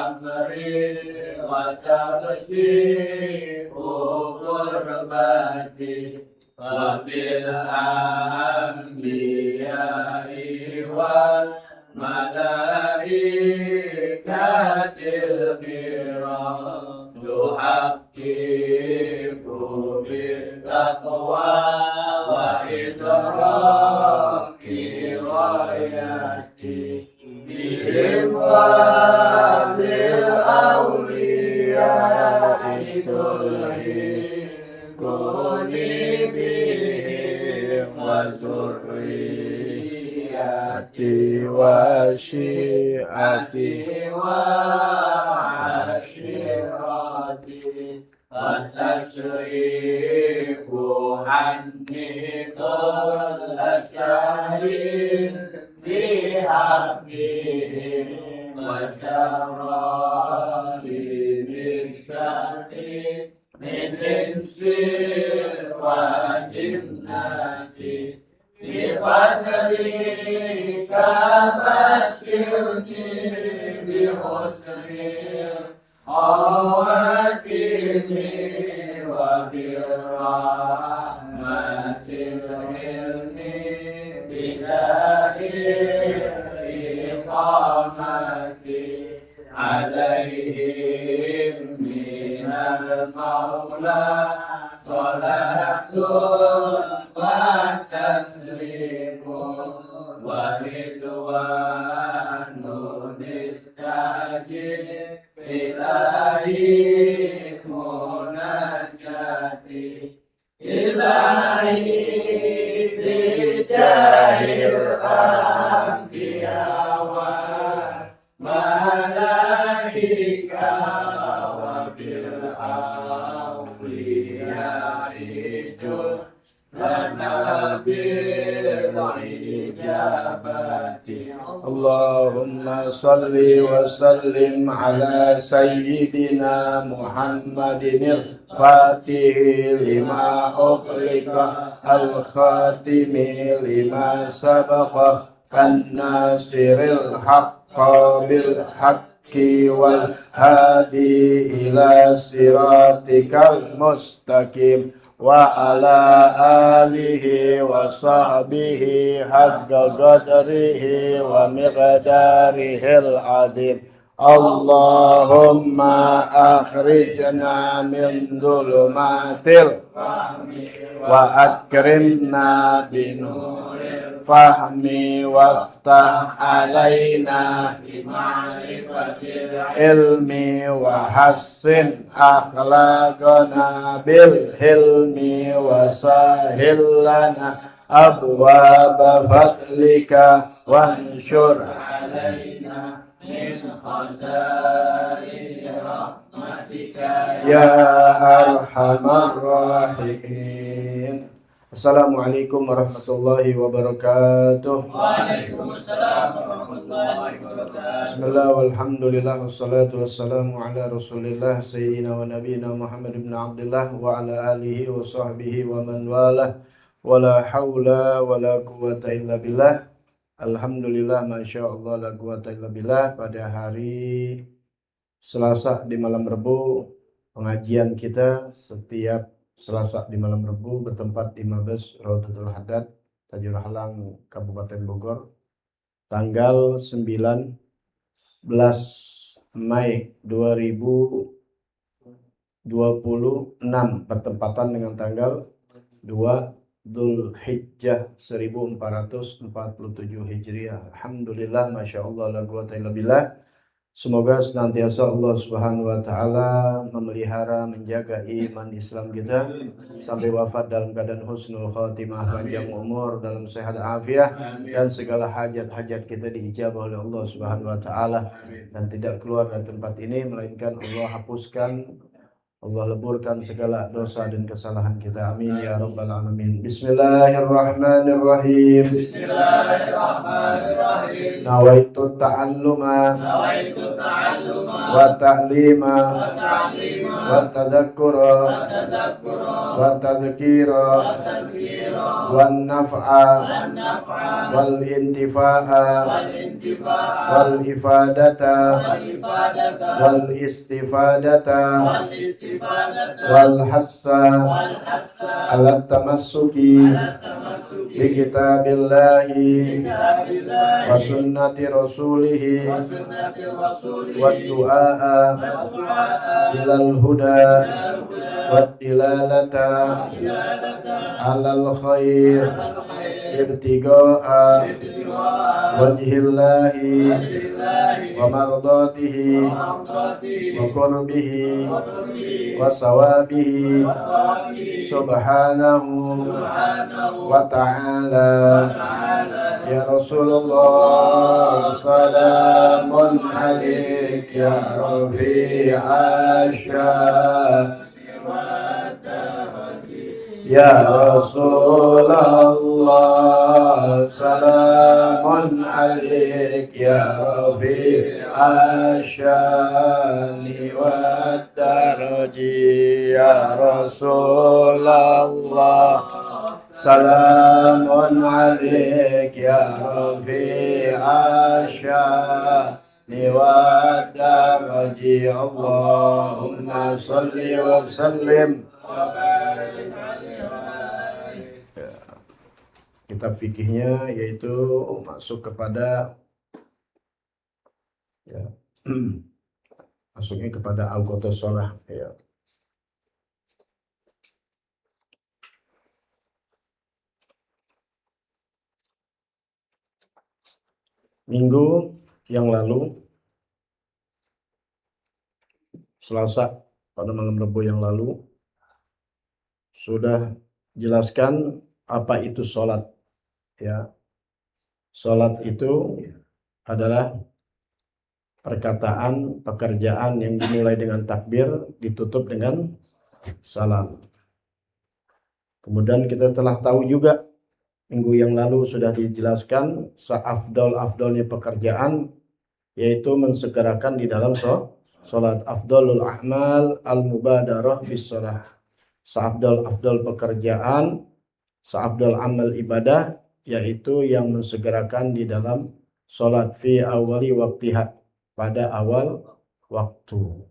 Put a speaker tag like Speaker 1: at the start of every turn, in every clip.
Speaker 1: amri wa tarsihu qurbati wa bil anbiya'i wal malaikatil kiram tuhaqqiqu bil taqwa wa idraki rayati bihim wa bil awliya'i tulhiquni bihim wa zurriyati wa syi'ati wa ashirati fatasrifu anni kulla syahrin bihaqqihim wa syarrari bisari min insin wa jinnati bifadlika basyirni bihusnil awakimi wa birrahmatil hilmi bidahil iqamati alaihim minal maula salatun wa taslimun wa ridwanun istajib ilahi munajati ilahi bijahil anbiya wa malaika wa bil awliya'i lana bil ijabati Allahumma salli wa sallim ala sayyidina Muhammadinil Fatihi lima uqlika al-khatimi lima sabaqa an-nasiril haqqa bil haqqi wal hadi ila siratikal mustaqim wa ala alihi wa sahbihi haqqa qadrihi wa miqdarihil azim. Allahumma akhrijna min dhulumatil wa akrimna binuril fahmi waftah alaina bima'rifatil ilmi wa hassin akhlaqana bil hilmi wa sahil lana abwaba fadlika wanshur alaina min khaza'in rahmatika ya arhamar rahimin. Assalamualaikum warahmatullahi wabarakatuh.
Speaker 2: Waalaikumsalam warahmatullahi wabarakatuh.
Speaker 1: Bismillah walhamdulillah wassalatu wassalamu ala rasulillah sayyidina wa nabiyina Muhammad ibn Abdullah wa ala alihi wa sahbihi wa man walah wa la hawla wa la quwata illa billah. Alhamdulillah, Masya Allah, la quwata illa billah. Pada hari Selasa di malam Rebu, pengajian kita setiap Selasa di malam Rebu bertempat di Mabes Raudatul Haddad, Tajur Halang, Kabupaten Bogor, tanggal 19 Mei 2026 bertempatan dengan tanggal 2 Dzul Hijjah 1447 Hijriah. Alhamdulillah, Masya Allah, la quwata illa billah. Semoga senantiasa Allah Subhanahu wa Ta'ala memelihara, menjaga iman Islam kita sampai wafat dalam keadaan husnul khatimah, panjang umur, dalam sehat afiah, dan segala hajat-hajat kita diijabah oleh Allah Subhanahu wa Ta'ala, dan tidak keluar dari tempat ini melainkan Allah hapuskan, Allah leburkan segala dosa dan kesalahan kita. Amin ya rabbal alamin. Bismillahirrahmanirrahim.
Speaker 2: Bismillahirrahmanirrahim.
Speaker 1: Nawaitu ta'alluma wa ta'lima والتذكر والتذكير والنفع والانتفاع والإفادة والاستفادة والحث على التمسك بكتاب الله وسنة رسوله والدعاء إلى الهدى والدلالة على الخير ابتغاء وجه الله ومرضاته وقربه وثوابه سبحانه وتعالى. يا رسول الله سلام عليك يا رفيع الشان يا رسول الله سلام عليك يا رفيع الشان والدرج يا رسول الله سلام عليك يا رفيع الشان والدرج اللهم صل وسلم. Kitab fikihnya yaitu masuk kepada masuknya kepada al-qotos sholah ya. Minggu yang lalu, Selasa pada malam Rabu yang lalu, sudah jelaskan apa itu sholat. Ya, sholat itu adalah perkataan, pekerjaan yang dimulai dengan takbir, ditutup dengan salam. Kemudian kita telah tahu juga minggu yang lalu sudah dijelaskan seafdol-afdolnya pekerjaan yaitu mensegerakan di dalam sholat. Afdolul a'mal al-mubadarah bis sholat. Seafdol-afdol pekerjaan, seafdol amal ibadah yaitu yang mensegerakan di dalam sholat fi awali waktiha, pada awal waktu,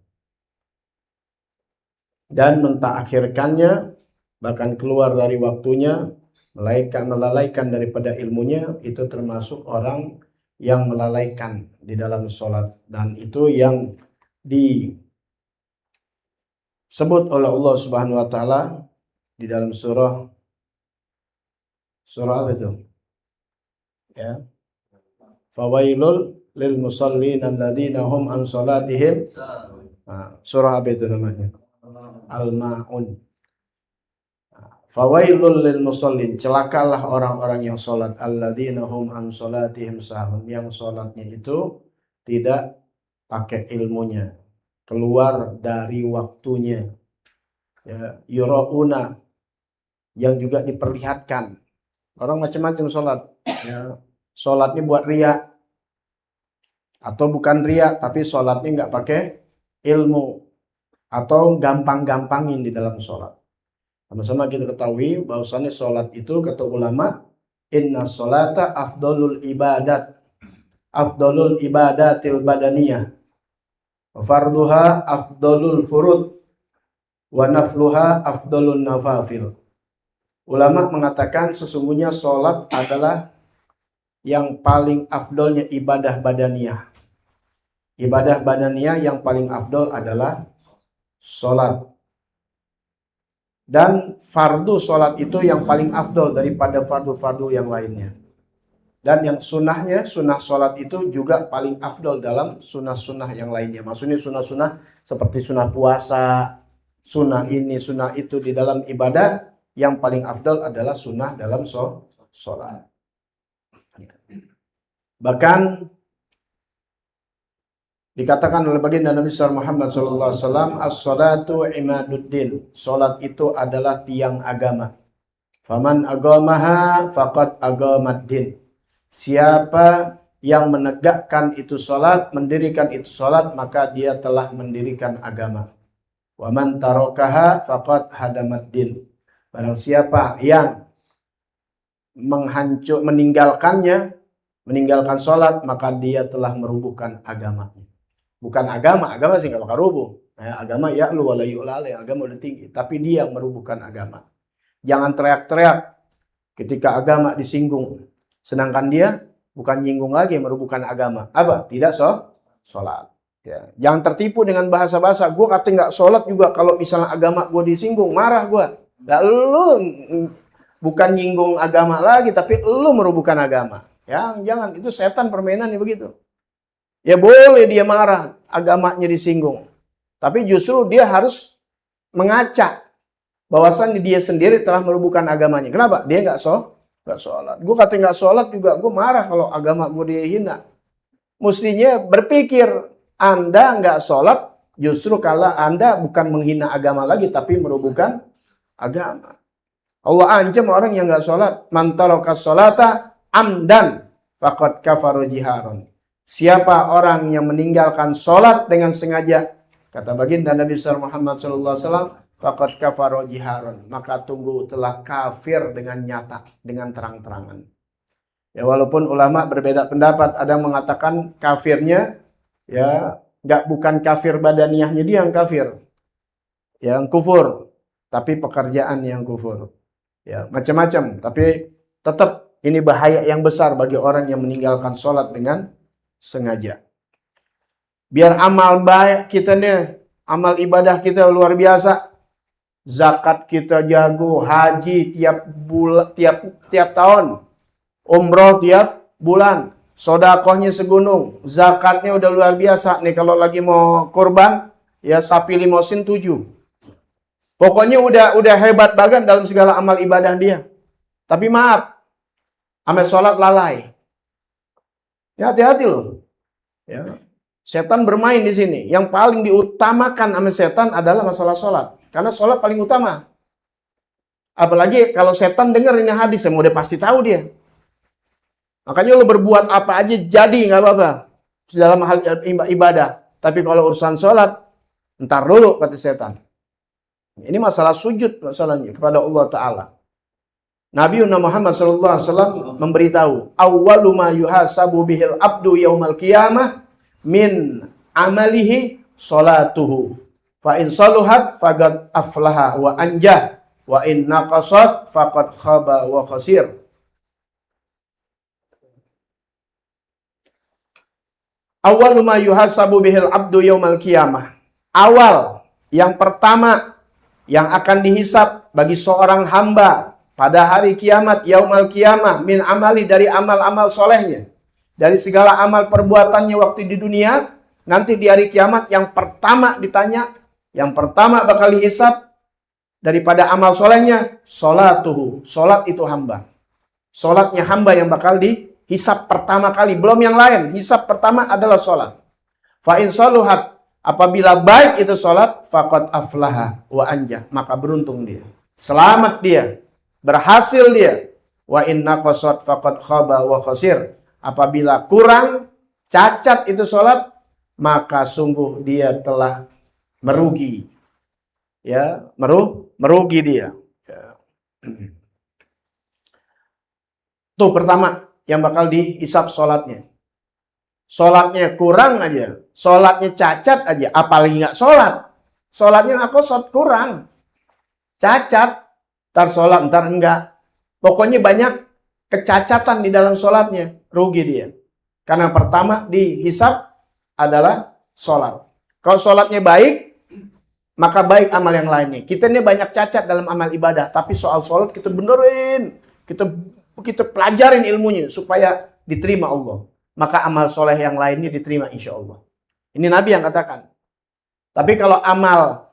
Speaker 1: dan mentaakhirkannya bahkan keluar dari waktunya, melalaikan daripada ilmunya, itu termasuk orang yang melalaikan di dalam sholat. Dan itu yang disebut oleh Allah Subhanahu wa taala di dalam surah apa itu? Ya. Fawailul lil musallin alladzina hum an salatihim. Surah apa itu namanya? Al-Maun. Fawailul lil musallin, celakalah orang-orang yang salat, alladzina hum an salatihim sahun, yang salatnya itu tidak pakai ilmunya, keluar dari waktunya. Ya, yurauna, yang juga diperlihatkan. Orang macam-macam salat, ya. Salatnya buat riya atau bukan riya tapi salatnya enggak pakai ilmu atau gampang-gampangin di dalam salat. Sama-sama kita ketahui bahwasannya salat itu kata ulama, inna sholata afdolul ibadatil badaniyah, farduha afdolul furud, wa nafluha afdolun nafafil. Ulama mengatakan sesungguhnya salat adalah yang paling afdolnya ibadah badaniyah. Ibadah badaniyah yang paling afdol adalah salat. Dan fardu salat itu yang paling afdol daripada fardu-fardu yang lainnya. Dan yang sunnahnya, sunnah salat itu juga paling afdol dalam sunnah-sunnah yang lainnya. Maksudnya sunnah-sunnah seperti sunnah puasa, sunnah ini, sunnah itu di dalam ibadah, yang paling afdol adalah sunnah dalam salat. Bahkan dikatakan oleh baginda Nabi Muhammad SAW, as-salatu imaduddin, salat itu adalah tiang agama. Faman agamaha faqad agamaddin. Siapa yang menegakkan itu salat, mendirikan itu salat, maka dia telah mendirikan agama. Wa man tarakaha faqad hadamat din. Barang siapa yang meninggalkan sholat, maka dia telah merubuhkan agamanya. Bukan agama sih nggak bakal rubuh. Agama ya'lu wa la yu'la alaih, agama udah tinggi. Tapi dia yang merubuhkan agama. Jangan teriak-teriak ketika agama disinggung. Sedangkan dia bukan nyinggung lagi, merubuhkan agama. Apa? Tidak sholat. Ya. Jangan tertipu dengan bahasa-bahasa. Gue kata nggak sholat juga kalau misalnya agama gue disinggung, marah gue. Nah, lu bukan nyinggung agama lagi, tapi lu merubuhkan agama. Ya, jangan, itu setan permainannya begitu. Ya boleh dia marah, agamanya disinggung. Tapi justru dia harus mengaca bahwasannya dia sendiri telah merubuhkan agamanya. Kenapa? Dia nggak sholat. Gue kata nggak sholat juga, gue marah kalau agama gue dihina. Mestinya berpikir, Anda nggak sholat, justru kalau Anda bukan menghina agama lagi, tapi merubuhkan agama. Allah ancam orang yang nggak sholat. Man taraka sholata amdan faqad kafara jiharon. Siapa orang yang meninggalkan sholat dengan sengaja, kata baginda Nabi Muhammad SAW, faqad kafara jiharon, maka tunggu telah kafir dengan nyata, dengan terang-terangan. Ya, walaupun ulama berbeda pendapat, ada yang mengatakan kafirnya ya bukan kafir badaniahnya dia yang kafir, yang kufur, tapi pekerjaan yang kufur. Ya, macam-macam, tapi tetap ini bahaya yang besar bagi orang yang meninggalkan sholat dengan sengaja. Biar amal baik kita nih, amal ibadah kita luar biasa. Zakat kita jago, haji tiap tahun, umroh tiap bulan, sodakohnya segunung, zakatnya udah luar biasa nih. Kalau lagi mau kurban, ya sapi limosin 7. Pokoknya udah hebat banget dalam segala amal ibadah dia. Tapi maaf, amal sholat lalai. Ya hati-hati loh. Ya. Setan bermain di sini. Yang paling diutamakan sama setan adalah masalah sholat. Karena sholat paling utama. Apalagi kalau setan dengar ini hadis, yang udah pasti tahu dia. Makanya lo berbuat apa aja jadi nggak apa-apa dalam hal ibadah. Tapi kalau urusan sholat, ntar dulu kata setan. Ini masalah sujud masalahnya kepada Allah Ta'ala. Nabi Muhammad SAW memberitahu, awwalu ma yuhasabu bihil abdu yaumal qiyamah min amalihi sholatuhu. Fa in saluhat faqad aflaha wa anjah wa in naqasat faqad khaba wa khasir. Awwalu ma yuhasabu bihil abdu yaumal qiyamah. Awal yang pertama yang akan dihisab bagi seorang hamba pada hari kiamat, yaumal qiyamah, min amali, dari amal-amal solehnya, dari segala amal perbuatannya waktu di dunia, nanti di hari kiamat yang pertama ditanya, yang pertama bakal dihisab daripada amal solehnya, sholatuhu, sholat itu hamba. Sholatnya hamba yang bakal dihisab pertama kali, belum yang lain. Hisab pertama adalah sholat. Fa in saluhat, apabila baik itu sholat, faqad aflaha wa anjah, maka beruntung dia, selamat dia, berhasil dia. Wa in naqasat faqad khaba wa khasir, apabila kurang, cacat itu sholat, maka sungguh dia telah merugi. Ya, merugi dia. Ya. Tuh pertama yang bakal dihisab sholatnya. Sholatnya kurang aja, sholatnya cacat aja, apalagi nggak sholat. Sholatnya naqasat, kurang, cacat, ntar sholat, ntar enggak. Pokoknya banyak kecacatan di dalam sholatnya, rugi dia. Karena pertama dihisab adalah sholat. Kalau sholatnya baik, maka baik amal yang lainnya. Kita ini banyak cacat dalam amal ibadah, tapi soal sholat kita benerin, kita pelajarin ilmunya supaya diterima Allah. Maka amal soleh yang lainnya diterima insya Allah. Ini Nabi yang katakan. Tapi kalau amal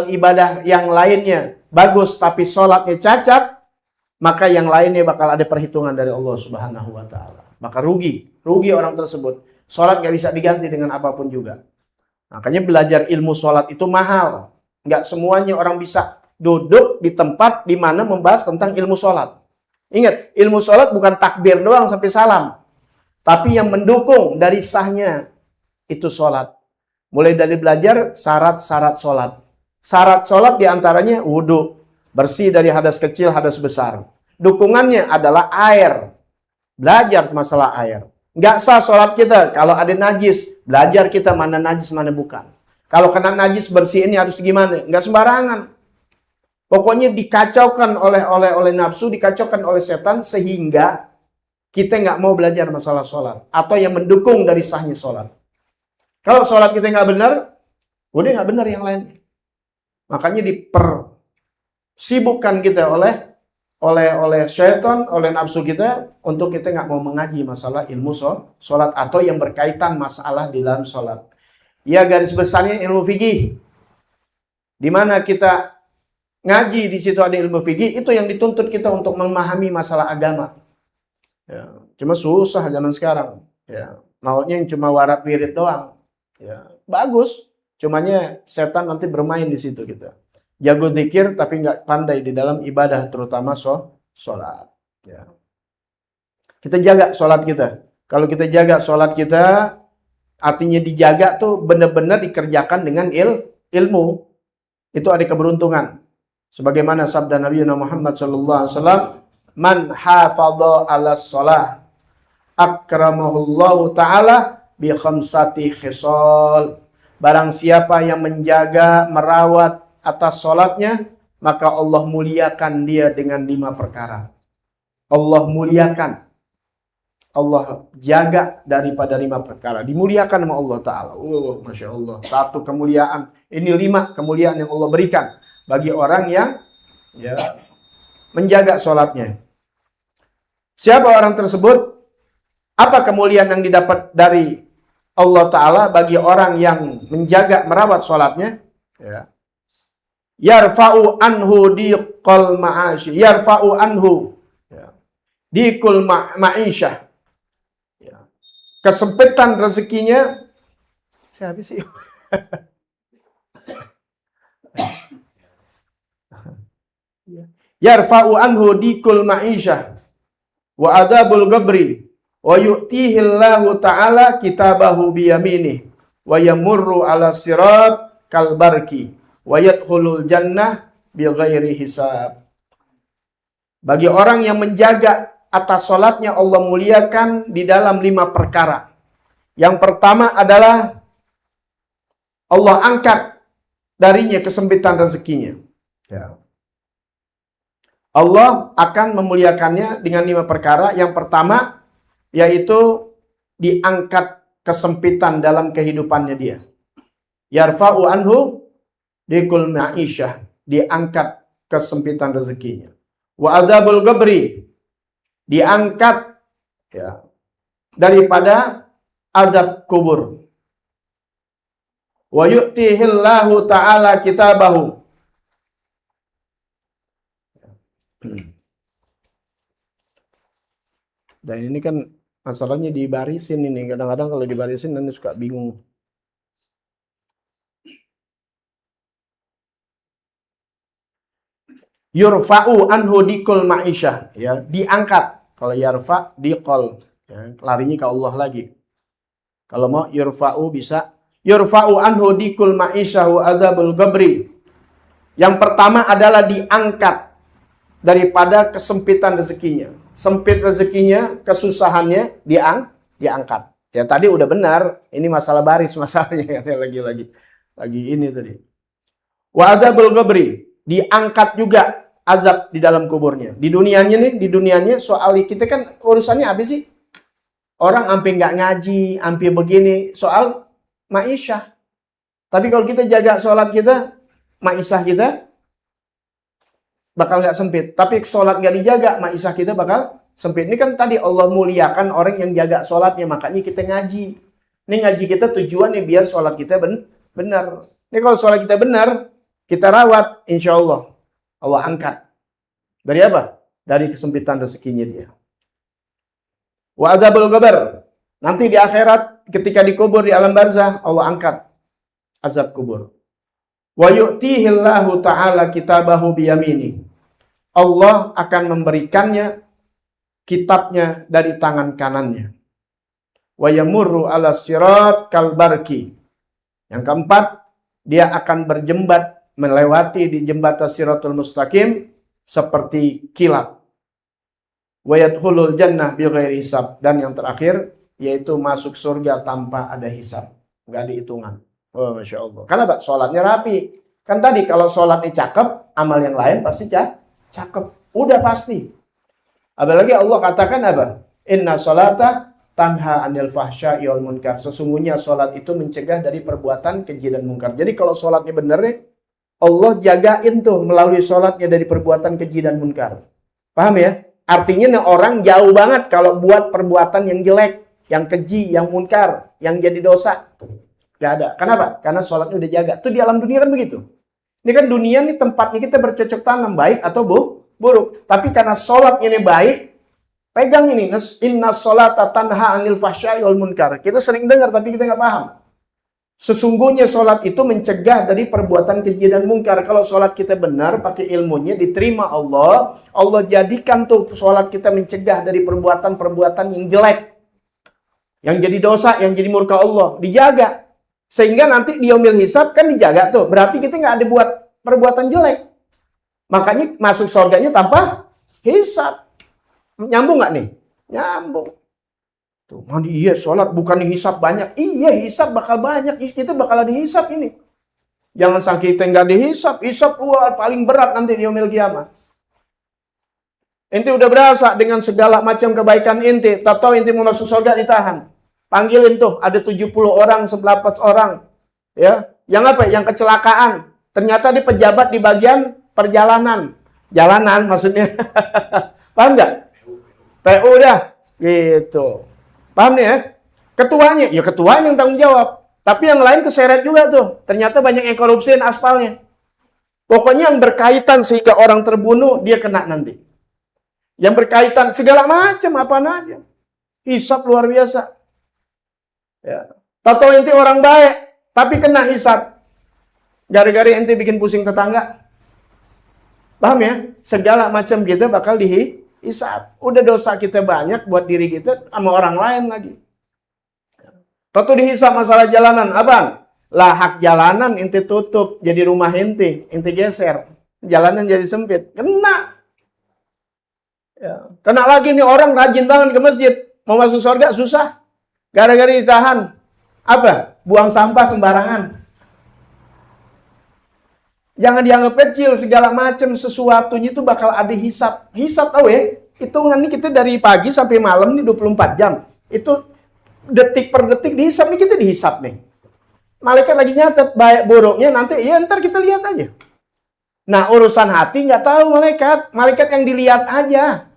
Speaker 1: ibadah yang lainnya bagus tapi sholatnya cacat, maka yang lainnya bakal ada perhitungan dari Allah Subhanahu wa Ta'ala. Maka rugi orang tersebut. Sholat gak bisa diganti dengan apapun juga. Makanya belajar ilmu sholat itu mahal. Nggak semuanya orang bisa duduk di tempat di mana membahas tentang ilmu sholat. Ingat, ilmu sholat bukan takbir doang sampai salam. Tapi yang mendukung dari sahnya itu sholat. Mulai dari belajar syarat-syarat sholat. Syarat sholat diantaranya wudhu, bersih dari hadas kecil, hadas besar. Dukungannya adalah air. Belajar masalah air. Nggak sah sholat kita kalau ada najis. Belajar kita mana najis, mana bukan. Kalau kena najis bersihinnya harus gimana? Nggak sembarangan. Pokoknya dikacaukan oleh nafsu, dikacaukan oleh setan sehingga kita nggak mau belajar masalah sholat atau yang mendukung dari sahnya sholat. Kalau sholat kita nggak benar, udah nggak benar yang lain. Makanya dipersibukkan kita oleh syaitan, oleh nafsu kita untuk kita nggak mau mengaji masalah ilmu sholat atau yang berkaitan masalah di dalam sholat. Ya garis besarnya ilmu fikih. Di mana kita ngaji di situ ada ilmu fikih, itu yang dituntut kita untuk memahami masalah agama. Ya, cuma susah zaman sekarang. Ya, maunya yang cuma warat wirid doang. Ya, bagus. Cumanya setan nanti bermain di situ kita. Jago zikir tapi nggak pandai di dalam ibadah, terutama sholat. Ya. Kita jaga sholat kita. Kalau kita jaga sholat kita, artinya dijaga tuh benar-benar dikerjakan dengan ilmu. Itu ada keberuntungan. Sebagaimana sabda Nabi Muhammad SAW, man hafadha ala sholah akramahullahu ta'ala bi khamsati khisal. Barang siapa yang menjaga, merawat atas sholatnya, maka Allah muliakan dia dengan 5 perkara. Allah muliakan. Allah jaga daripada 5 perkara. Dimuliakan sama Allah Ta'ala. Masya Allah. Satu kemuliaan. Ini 5 kemuliaan yang Allah berikan bagi orang yang menjaga sholatnya. Siapa orang tersebut? Apa kemuliaan yang didapat dari Allah Ta'ala bagi orang yang menjaga, merawat sholatnya? Ya. Yarfa'u anhu diqal ma'asyih. Yarfa'u anhu diqul ma'isyah. Kesempitan rezekinya. Siapa sih? Yarfa'u anhu diqul ma'isyah wa adabul gabri wa yu'tihillahu ta'ala kitabahu biyaminih wa yamurru ala sirat kalbarki wa yadkhulul jannah bighairi hisab. Bagi orang yang menjaga atas sholatnya, Allah muliakan di dalam 5 perkara. Yang pertama adalah Allah angkat darinya kesempitan rezekinya. Ya. Allah akan memuliakannya dengan 5 perkara. Yang pertama yaitu diangkat kesempitan dalam kehidupannya dia. Yarfa'u anhu diqul ma'isyah, diangkat kesempitan rezekinya. Wa adzabul gabri, diangkat daripada adab kubur. Wa yu'tihillahu ta'ala kitabahu. Dan ini kan masalahnya dibarisin ini. Kadang-kadang kalau dibarisin nanti suka bingung. Yurfa'u anhu diqul ma'isyah, ya, diangkat. Kalau yarfa diqol, ya, larinya ke Allah lagi. Kalau mau yurfa'u bisa. Yurfa'u anhu diqul ma'isyah wa adzabul gabri. Yang pertama adalah diangkat daripada kesempitan rezekinya. Sempit rezekinya, kesusahannya diangkat. Ya tadi udah benar, ini masalah baris masalahnya lagi ini tadi. Wa adzabul gabri, diangkat juga azab di dalam kuburnya. Di dunianya soal kita kan urusannya apa sih? Orang sampai nggak ngaji, sampai begini soal ma'isyah. Tapi kalau kita jaga sholat kita, ma'isyah kita bakal nggak sempit. Tapi sholat nggak dijaga, ma'isyah kita bakal sempit. Ini kan tadi Allah muliakan orang yang jaga sholatnya, makanya kita ngaji. Ini ngaji kita tujuannya biar sholat kita benar. Ini kalau sholat kita benar, kita rawat, insya Allah Allah angkat. Dari apa? Dari kesempitan rezekinya dia. Wa adzabul gabar. Nanti di akhirat ketika dikubur di alam barzah, Allah angkat azab kubur. Wa yu'tihillahu ta'ala kitabahu biyamini. Allah akan memberikannya kitabnya dari tangan kanannya. Wa yamurru ala sirat kalbarki. Yang keempat, dia akan berjembat melewati di jembatan Siratul Mustaqim seperti kilat. Wa yadkhulul jannah bighairi hisab, dan yang terakhir yaitu masuk surga tanpa ada hisab, enggak ada hitungan. Oh, Masya Allah. Kenapa? Sholatnya rapi. Kan tadi kalau sholatnya cakep, amal yang lain pasti cakep. Udah pasti. Apalagi Allah katakan apa? Inna sholata tanha anil fahsya'i wal munkar. Sesungguhnya sholat itu mencegah dari perbuatan keji dan munkar. Jadi kalau sholatnya bener nih, Allah jagain tuh melalui sholatnya dari perbuatan keji dan munkar. Paham ya? Artinya orang jauh banget kalau buat perbuatan yang jelek, yang keji, yang munkar, yang jadi dosa. Gak ada. Kenapa? Karena sholatnya udah jaga. Itu di alam dunia kan begitu. Ini kan dunia nih tempatnya kita bercocok tanam, baik atau buruk. Tapi karena sholatnya ini baik, pegang ini. Inna sholata tanha anil fahsya'i wal munkar. Kita sering dengar tapi kita nggak paham. Sesungguhnya sholat itu mencegah dari perbuatan keji dan munkar. Kalau sholat kita benar, pakai ilmunya, diterima Allah. Allah jadikan tuh sholat kita mencegah dari perbuatan-perbuatan yang jelek. Yang jadi dosa, yang jadi murka Allah. Dijaga. Sehingga nanti di yaumil hisab kan dijaga tuh. Berarti kita nggak ada buat perbuatan jelek. Makanya masuk surganya tanpa hisab. Nyambung nggak nih? Nyambung. Tuh, mandi iya sholat bukan dihisab banyak. Iya hisab bakal banyak. Kita bakal dihisab ini. Jangan sangka kita nggak dihisab. Hisab luar paling berat nanti di yaumil kiamah. Ente udah berasa dengan segala macam kebaikan ente. Tak tahu ente mau masuk surga ditahan. Panggilin tuh, ada 70 orang, 11 orang. Ya, yang apa? Yang kecelakaan. Ternyata di pejabat di bagian perjalanan. Jalanan maksudnya. Paham nggak? PU dah. Gitu. Paham nih ya? Ketuanya, ya ketuanya yang tanggung jawab. Tapi yang lain keseret juga tuh. Ternyata banyak yang korupsiin aspalnya. Pokoknya yang berkaitan sehingga orang terbunuh, dia kena nanti. Yang berkaitan segala macam, apaan aja. Hisab luar biasa. Ya. Tahu ente orang baik, tapi kena hisab. Gara-gara ente bikin pusing tetangga. Paham ya? Segala macam kita bakal dihisab. Udah dosa kita banyak buat diri kita sama orang lain lagi. Tahu dihisab masalah jalanan, abang. Lah hak jalanan ente tutup jadi rumah ente geser. Jalanan jadi sempit. Kena. Ya. Kena lagi nih orang rajin banget ke masjid. Mau masuk surga susah. Gara-gara ditahan. Apa? Buang sampah sembarangan. Jangan dianggap kecil. Segala macam sesuatunya itu bakal ada hisab. Hisab tahu ya? Hitungan ini kita dari pagi sampai malam nih 24 jam. Itu detik per detik dihisab nih, kita dihisab nih. Malaikat lagi nyatet baik buruknya nanti ya ntar kita lihat aja. Nah urusan hati nggak tahu malaikat. Malaikat yang dilihat aja.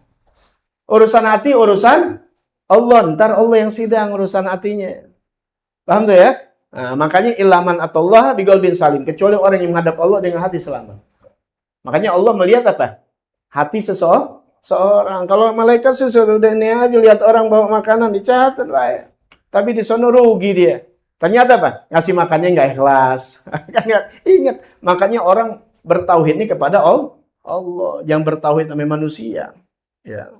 Speaker 1: Urusan hati urusan Allah, ntar Allah yang sidang urusan hatinya. Paham tuh ya? Nah, makanya ilaman atullah biqalbin salim. Kecuali orang yang menghadap Allah dengan hati selamat. Makanya Allah melihat apa? Hati seseorang. Kalau malaikat sudah ini aja lihat orang bawa makanan dicatat baik. Tapi di sono rugi dia. Ternyata apa? Ngasih makannya nggak ikhlas. Kan ingat. Makanya orang bertauhid ini kepada Allah. Yang bertauhid sama manusia. Ya.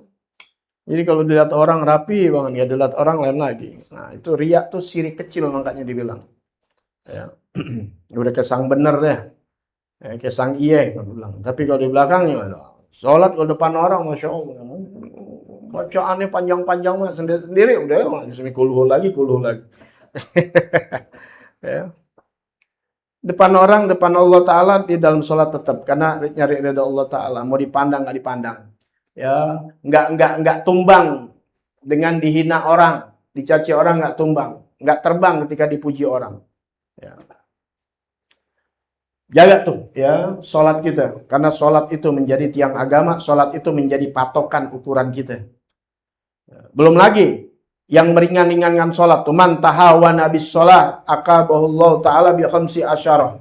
Speaker 1: Jadi kalau dilihat orang rapi banget, ya dilihat orang lain lagi. Nah itu riak tuh sirik kecil makanya dibilang. Ya. Udah kesang bener deh. Ya, kesang iya, bilang. Tapi kalau di belakangnya, sholat ke depan orang, Masya Allah. Bacaannya panjang-panjang, sendiri udah, sini kulhu lagi. Ya. Depan orang, depan Allah Ta'ala, di dalam sholat tetap. Karena nyari ridha Allah Ta'ala. Mau dipandang, nggak dipandang. Ya, nggak tumbang dengan dihina orang, dicaci orang nggak tumbang, nggak terbang ketika dipuji orang. Ya. Jaga tuh, ya, sholat kita, karena sholat itu menjadi tiang agama, sholat itu menjadi patokan ukuran kita. Ya. Belum lagi yang meringan-ringankan sholat tuh, man tahawana bis sholat aqabahullahu ta'ala bi khamsi asyarah.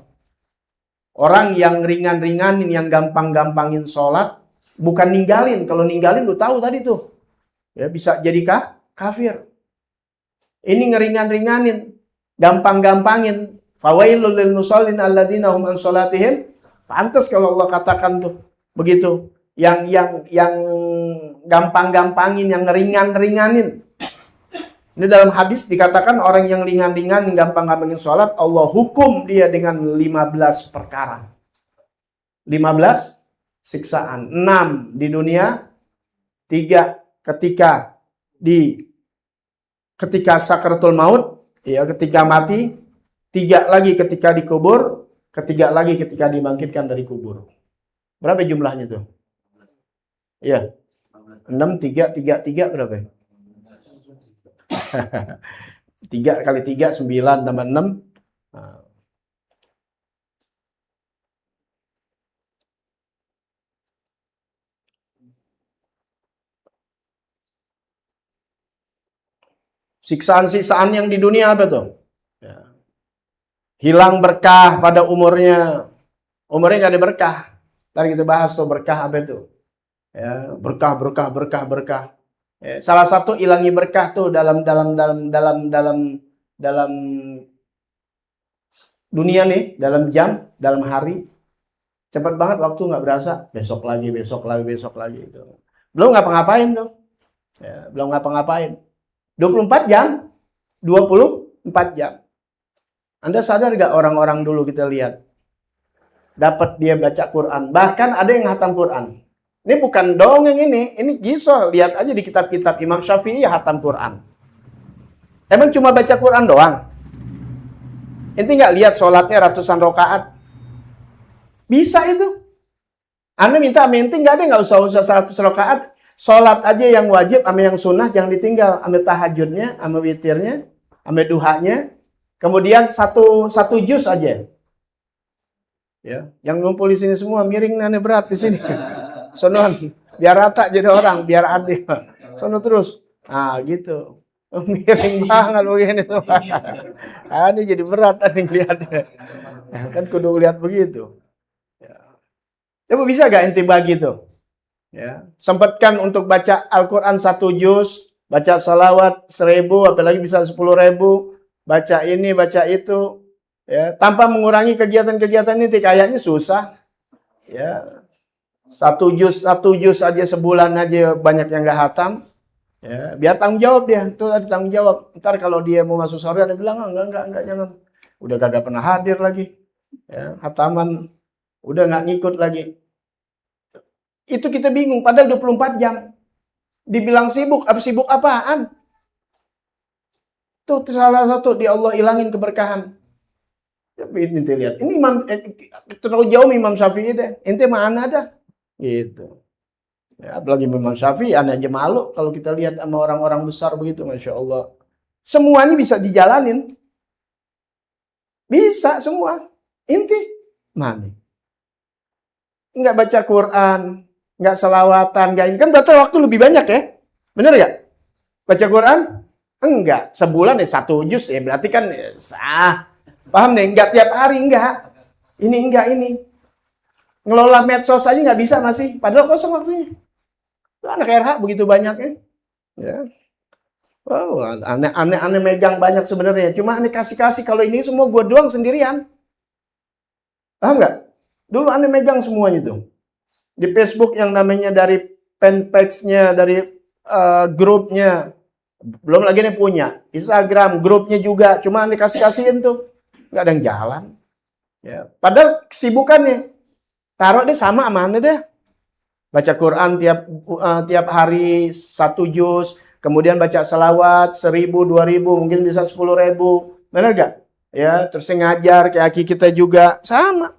Speaker 1: Orang yang ringan-ringanin, yang gampang-gampangin sholat. Bukan ninggalin. Kalau ninggalin lu tahu tadi tuh. Ya bisa jadi kafir. Ini ngeringan-ringanin. Gampang-gampangin. Fawailul lil musallin alladzina hum an salatihim. Pantas kalau Allah katakan tuh begitu. Yang gampang-gampangin, yang ngeringan-ringanin. Ini dalam hadis dikatakan orang yang ringan-ringan, gampang-gampangin sholat, Allah hukum dia dengan 15 perkara. 15 siksaan. 6 di dunia, 3 ketika sakratul maut, ya ketika mati, 3 lagi ketika dikubur, ketiga lagi ketika dibangkitkan dari kubur. Berapa jumlahnya tuh? Ya. 6, 3, 3, 3 berapa? 3 kali 3, 9 tambah 6. Nah. Siksaan-siksaan yang di dunia apa tuh? Ya. Hilang berkah pada umurnya. Umurnya nggak ada berkah. Ntar kita bahas tuh berkah apa itu. Ya, berkah. Ya, salah satu ilangi berkah tuh dalam dunia nih, dalam jam, dalam hari. Cepat banget waktu nggak berasa. Besok lagi itu. Belum ngapa-ngapain tuh. Ya, belum ngapa-ngapain. 24 jam, 24 jam. Anda sadar gak orang-orang dulu kita lihat? Dapat dia baca Quran. Bahkan ada yang hatam Quran. Ini bukan dongeng ini kisah. Lihat aja di kitab-kitab Imam Syafi'i hatam Quran. Emang cuma baca Quran doang? Ente nggak lihat sholatnya ratusan rakaat? Bisa itu. Anda minta ente nggak ada, nggak usah 100 rakaat. Sholat aja yang wajib, sama yang sunnah jangan ditinggal. Sama tahajudnya, sama witirnya, sama duhanya. Kemudian satu juz aja. Ya, yang ngumpul di sini semua miring aneh berat di sini. Sonon, biar rata jadi orang, biar adil. Sono terus. Ah, gitu. Miring banget begini tuh. Ini jadi berat nih lihatnya. Ya, kan kudu lihat begitu. Ya. Coba bisa gak ente bagi tuh? Ya, sempatkan untuk baca Al-Quran 1 juz, baca salawat 1000, apalagi bisa 10.000, baca ini, baca itu, ya, tanpa mengurangi kegiatan-kegiatan ini, kayaknya susah. Ya, 1 juz aja sebulan aja banyak yang nggak hatam. Ya, biar tanggung jawab dia, tuh ada tanggung jawab. Ntar kalau dia mau masuk surga, dia bilang enggak, jangan. Udah kagak pernah hadir lagi. Ya, hataman udah nggak ngikut lagi. Itu kita bingung, padahal 24 jam. Dibilang sibuk apaan? Itu salah satu di Allah ilangin keberkahan. Tapi ente lihat, ini terlalu jauh Imam Syafi'i deh. Ente mana ada? Gitu. Ya, apalagi Imam Syafi'i, aneh aja malu kalau kita lihat sama orang-orang besar begitu, Masya Allah. Semuanya bisa dijalanin. Bisa semua. Ente mana? Nggak baca Quran, nggak selawatan, nggak ini. Kan berarti waktu lebih banyak ya? Bener nggak? Baca Quran? Enggak. Sebulan 1 juz ya, berarti kan sah. Paham deh? Nggak tiap hari, enggak. Ini. Ngelola medsos aja nggak bisa masih. Padahal kosong waktunya. Itu anak RH begitu banyaknya. Ya. Wow, aneh megang banyak sebenarnya. Cuma aneh kasih kalau ini semua gue doang sendirian. Paham nggak? Dulu aneh megang semuanya tuh. Di Facebook yang namanya dari fanpage-nya, dari grupnya. Belum lagi nih punya. Instagram, grupnya juga. Cuma aneh kasihin tuh. Nggak ada yang jalan. Ya. Padahal kesibukannya. Taruh deh sama aneh deh. Baca Quran tiap hari 1 juz. Kemudian baca salawat 1000, 2000, mungkin bisa 10.000. Benar gak? Ya, terus ngajar kayak aki kita juga sama.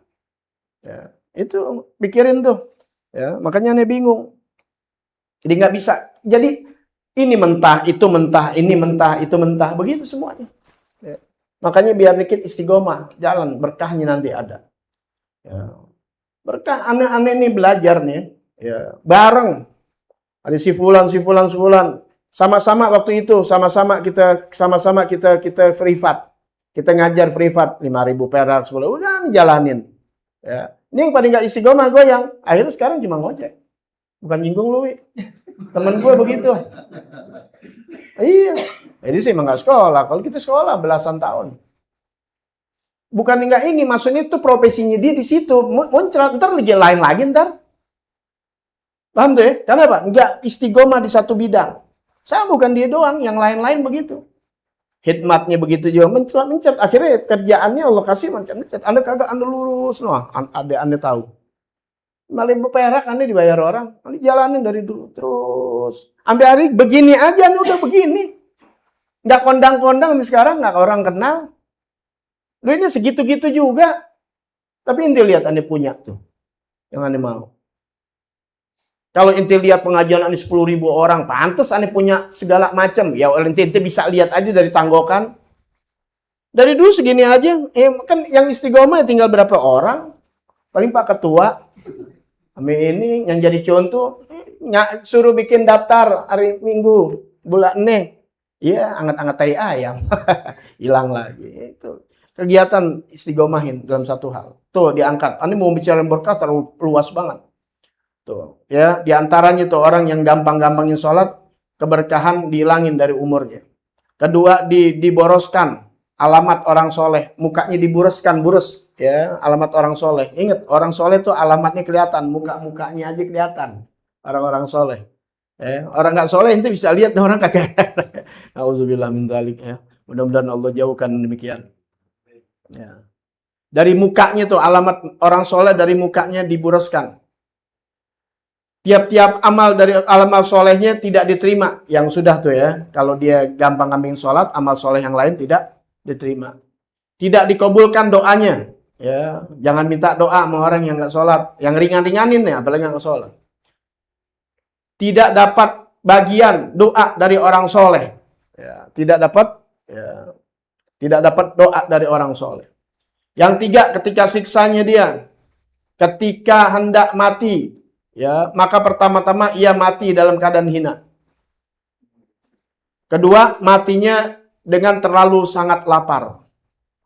Speaker 1: Ya, itu pikirin tuh. Ya, makanya aneh bingung. Jadi nggak bisa. Jadi ini mentah, itu mentah, ini mentah, itu mentah, begitu semuanya. Ya. Makanya biar dikit istiqomah, jalan berkahnya nanti ada. Ya. Berkah aneh-aneh nih belajar nih, ya bareng. Ada si fulan. Sama-sama waktu itu, sama-sama kita privat. Kita ngajar privat 5.000 perak, 10, udah jalanin. Ya. Ini yang paling gak istiqomah gue yang akhirnya sekarang cuma ngojek. Bukan nyinggung lu, Wi. Temen gue begitu. Iya. Jadi sih emang gak sekolah. Kalau kita sekolah belasan tahun. Bukan enggak ini, maksudnya itu profesinya dia di situ. Muncrat, ntar lain lagi ntar. Paham tuh ya? Karena apa? Enggak istiqomah di satu bidang. Saya bukan dia doang, yang lain-lain begitu. Hikmatnya begitu juga mencret. Akhirnya kerjaannya Allah kasih mencret. Anda kagak, Anda lurus. Nah, ada Anda tahu. 5.000 perak Anda dibayar orang. Anda jalanin dari dulu terus. Sampai hari begini aja Anda udah begini. Nggak kondang-kondang sampai sekarang, nggak orang kenal. Lu ini segitu-gitu juga. Tapi ente lihat Anda punya tuh. Yang Anda mau. Kalau ente lihat pengajian Anda 10.000 orang, pantas Anda punya segala macam. Ya ente bisa lihat aja dari tanggokan. Dari dulu segini aja. Kan yang istiqomah tinggal berapa orang. Paling Pak Ketua. Ini yang jadi contoh. Suruh bikin daftar hari Minggu. Bulan ini. Iya, anget-anget tai ayam. Hilang lagi. Itu kegiatan istiqomahin dalam satu hal. Tuh diangkat. Ini mau bicara berkah terlalu luas banget. Tuh, ya, diantaranya tuh orang yang gampang-gampangin sholat, keberkahan dihilangin dari umurnya. Kedua, diboroskan alamat orang soleh, mukanya dibureskan, burus, ya, alamat orang soleh. Ingat, orang soleh tuh alamatnya kelihatan, muka-mukanya aja kelihatan. Orang-orang soleh. Orang nggak soleh itu bisa lihat orang kagak. Auzubillah min dzalik, ya. Mudah-mudahan Allah jauhkan demikian. Ya. Dari mukanya tuh alamat orang soleh dari mukanya dibureskan. Tiap-tiap amal dari amal solehnya tidak diterima. Yang sudah tuh ya. Kalau dia gampang ngambil sholat, amal soleh yang lain tidak diterima. Tidak dikabulkan doanya. Ya, jangan minta doa sama orang yang nggak sholat. Yang ringan-ringanin ya, apalagi yang nggak sholat. Tidak dapat bagian doa dari orang soleh. Ya, tidak dapat doa dari orang soleh. Yang tiga, ketika siksanya dia. Ketika hendak mati. Ya, maka pertama-tama ia mati dalam keadaan hina. Kedua, matinya dengan terlalu sangat lapar.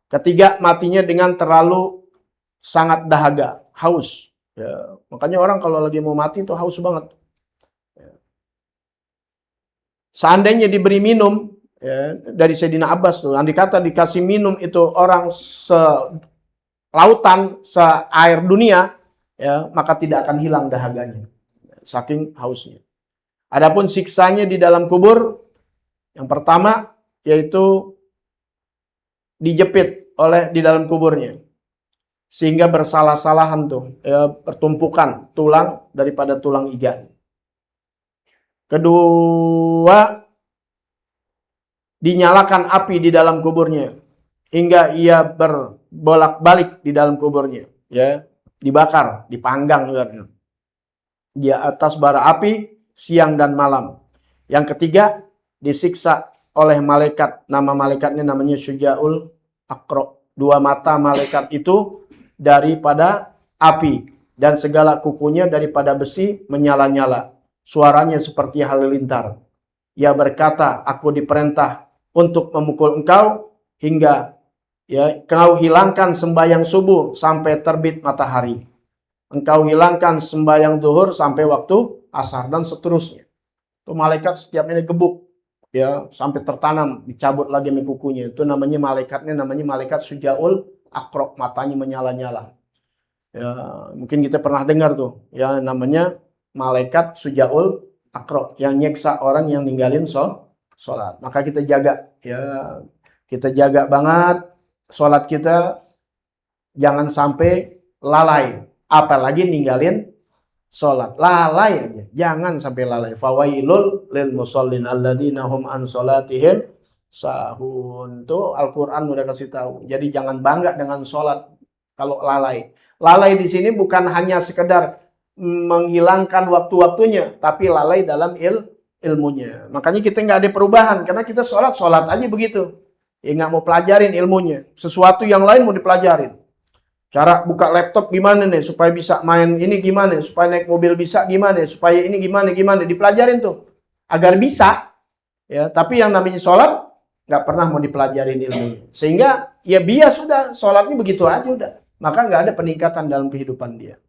Speaker 1: Ketiga, matinya dengan terlalu sangat dahaga, haus. Ya, makanya orang kalau lagi mau mati itu haus banget. Ya. Seandainya diberi minum, ya, dari Sayyidina Abbas tuh, andai kata dikasih minum itu orang selautan, se-air dunia, ya, maka tidak akan hilang dahaganya. Saking hausnya. Adapun siksanya di dalam kubur, yang pertama yaitu dijepit di dalam kuburnya. Sehingga bersalah-salahan tuh, ya, pertumpukan tulang daripada tulang iga. Kedua, dinyalakan api di dalam kuburnya. Hingga ia berbolak-balik di dalam kuburnya. Ya. Dibakar, dipanggang di atas bara api siang dan malam. Yang ketiga, disiksa oleh malaikat. Nama malaikatnya namanya Syuja'ul Aqra. Dua mata malaikat itu daripada api dan segala kukunya daripada besi menyala-nyala. Suaranya seperti halilintar. Ia berkata, aku diperintah untuk memukul engkau hingga kau hilangkan sembahyang subuh sampai terbit matahari. Engkau hilangkan sembahyang zuhur sampai waktu asar dan seterusnya. Itu malaikat setiap ini gebuk, ya, sampai tertanam, dicabut lagi kukunya. Itu namanya malaikat Syuja'ul Aqra, matanya menyala-nyala. Ya, mungkin kita pernah dengar tuh, ya, namanya malaikat Syuja'ul Aqra yang nyeksa orang yang ninggalin sholat. Maka kita jaga, ya, kita jaga banget. Sholat kita jangan sampai lalai. Apalagi ninggalin sholat. Lalai aja. Jangan sampai lalai. Fawailul lil musallin alladzina hum an sholatihim sahun. Tuh Al-Quran udah kasih tahu. Jadi jangan bangga dengan sholat kalau lalai. Lalai di sini bukan hanya sekedar menghilangkan waktu-waktunya. Tapi lalai dalam ilmunya. Makanya kita nggak ada perubahan. Karena kita sholat aja begitu. Ya nggak mau pelajarin ilmunya. Sesuatu yang lain mau dipelajarin. Cara buka laptop gimana nih supaya bisa main ini gimana, supaya naik mobil bisa gimana, supaya ini gimana dipelajarin tuh agar bisa. Ya, tapi yang namanya sholat nggak pernah mau dipelajarin ilmunya. Sehingga ya bias sudah sholatnya begitu aja udah. Maka nggak ada peningkatan dalam kehidupan dia.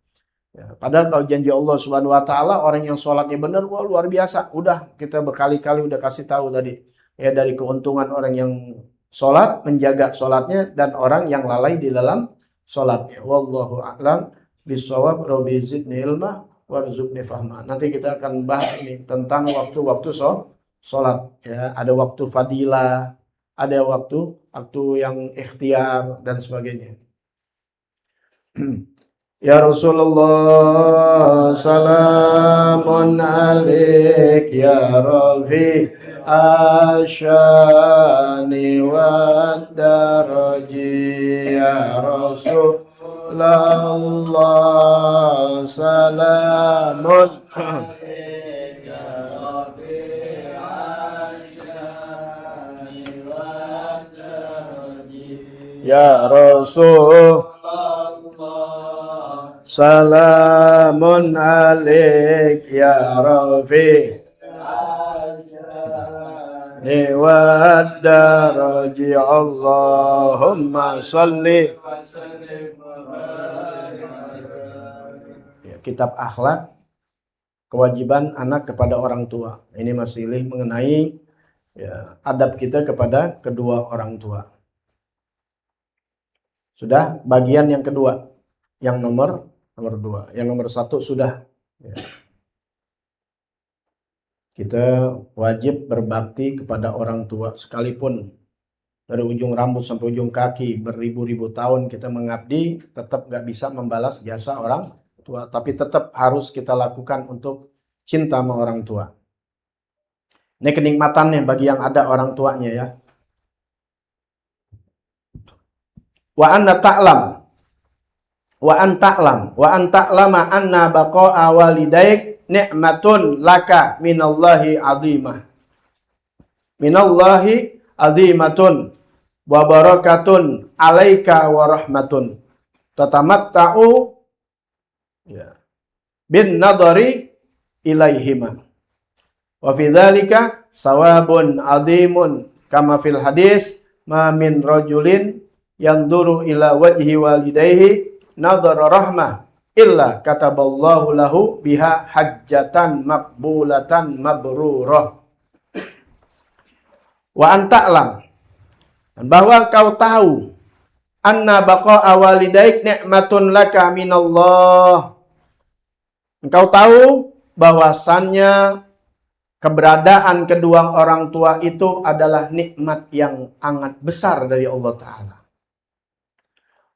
Speaker 1: Ya, padahal kalau janji Allah Subhanahu Wa Taala orang yang sholatnya benar, wah luar biasa. Udah kita berkali-kali udah kasih tahu tadi. Ya dari keuntungan orang yang sholat, menjaga sholatnya, dan orang yang lalai di dalam sholatnya. Wallahu a'lam bishawab. Rabbi zidni ilma warzuqni fahma. Nanti kita akan bahas ini tentang waktu-waktu sholat. Ya, ada waktu fadilah, ada waktu yang ikhtiar dan sebagainya. Ya Rasulullah, salamun alaik ya Rafi asyani wa daraji. Ya Rasulullah, salamun ya Rasul, salamun alaik ya Rafi ni wa daraji. Allahumma salli. Ya, kitab akhlak kewajiban anak kepada orang tua. Ini masih mengenai ya, adab kita kepada kedua orang tua. Sudah bagian yang kedua, yang nomor 2. Yang nomor 1 sudah. Ya. Kita wajib berbakti kepada orang tua sekalipun dari ujung rambut sampai ujung kaki beribu-ribu tahun kita mengabdi, tetap gak bisa membalas jasa orang tua, tapi tetap harus kita lakukan untuk cinta sama orang tua. Ini kenikmatannya bagi yang ada orang tuanya ya. Wa an ta'lama anna baqa'a walidaik ni'matun laka minallahi azimah. Minallahi azimatun wa barakatun alaika wa rahmatun. Tatamatta'u ya, bin nadari ilaihima. Wa fi dzalika sawabun azimun kama fil hadis ma min rajulin yanduru ila wajhi walidayhi nadhara rahmah illa kataballahu lahu biha hajjatan maqbulatan mabrurah. Wa anta'lam, dan bahwa kau tahu anna baqa'a walidaik ni'matun laka minallah. Engkau tahu bahwasannya keberadaan kedua orang tua itu adalah nikmat yang sangat besar dari Allah Ta'ala.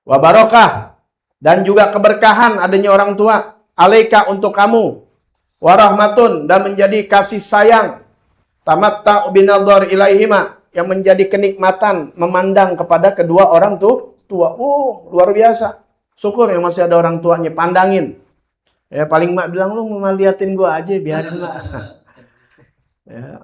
Speaker 1: Wa barakah, dan juga keberkahan adanya orang tua, alaika untuk kamu, wa rahmatun, dan menjadi kasih sayang, tamatta' binadhar ilaihima, yang menjadi kenikmatan memandang kepada kedua orang tua. Luar biasa. Syukur yang masih ada orang tuanya, pandangin. Ya paling mak bilang, lu mau liatin gua aja, biarin mak. Ya.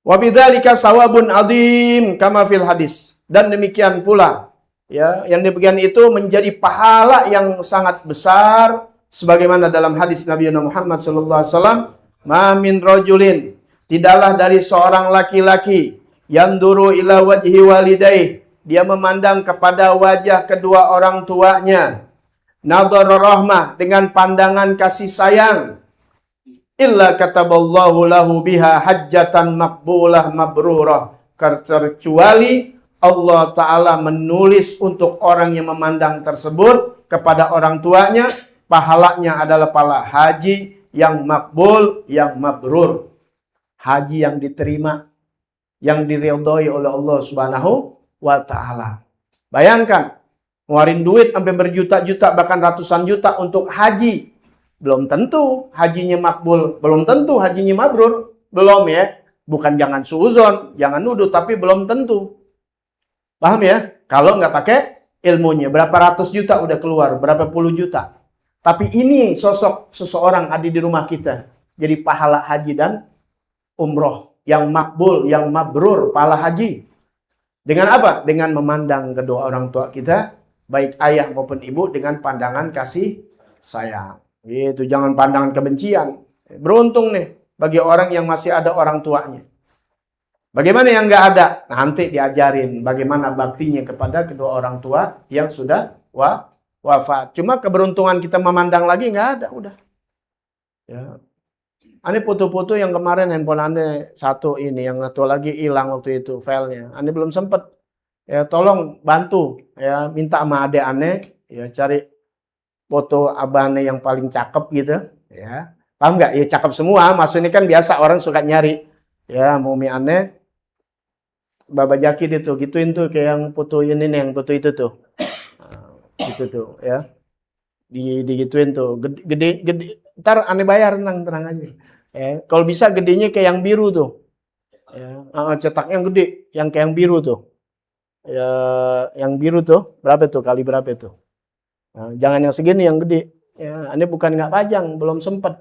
Speaker 1: Wa bidzalika sawabun adzim kama fil hadis. Dan demikian pula ya, yang demikian itu menjadi pahala yang sangat besar sebagaimana dalam hadis Nabi Muhammad sallallahu alaihi wasallam, ma min rajulin, tidaklah dari seorang laki-laki, yanduru ila wajhi walidayh, dia memandang kepada wajah kedua orang tuanya, nadhar rahmah, dengan pandangan kasih sayang, illa kataballahu lahu biha hajjatan maqbulah mabrurah, kecuali Allah Ta'ala menulis untuk orang yang memandang tersebut kepada orang tuanya, pahalanya adalah pahala haji yang makbul, yang mabrur. Haji yang diterima, yang diridhoi oleh Allah Subhanahu wa Ta'ala. Bayangkan, ngeluarin duit sampai berjuta-juta, bahkan ratusan juta untuk haji. Belum tentu hajinya makbul, belum tentu hajinya mabrur. Belum ya. Bukan jangan suuzon, jangan nuduh, tapi belum tentu. Paham ya? Kalau nggak pakai ilmunya, berapa ratus juta udah keluar, berapa puluh juta. Tapi ini sosok seseorang ada di rumah kita. Jadi pahala haji dan umroh yang makbul, yang mabrur, pahala haji. Dengan apa? Dengan memandang kedua orang tua kita, baik ayah maupun ibu, dengan pandangan kasih sayang. Itu jangan pandangan kebencian. Beruntung nih bagi orang yang masih ada orang tuanya. Bagaimana yang nggak ada? Nanti diajarin bagaimana baktinya kepada kedua orang tua yang sudah wafat. Cuma keberuntungan kita memandang lagi nggak ada, udah. Ya. Ini foto-foto yang kemarin handphone Anda satu ini, yang satu lagi hilang waktu itu filenya. Anda belum sempet. Ya tolong bantu, ya minta sama adek Ane, ya cari foto abah Ane yang paling cakep gitu, ya. Paham nggak? Ya cakep semua. Maksudnya kan biasa orang suka nyari. Ya Mumi Ane, Baba Jaki itu gituin tuh kayak yang foto ini nih, yang foto itu tuh. gitu tuh ya. Digituin tuh, gede. Ntar aneh bayar, tenang aja. Ya, kalau bisa gedenya kayak yang biru tuh. Ya, cetak yang gede, yang kayak yang biru tuh. Ya, yang biru tuh berapa tuh, kali berapa tuh? Nah, jangan yang segini, yang gede. Ya, aneh bukan nggak pajang, belum sempet.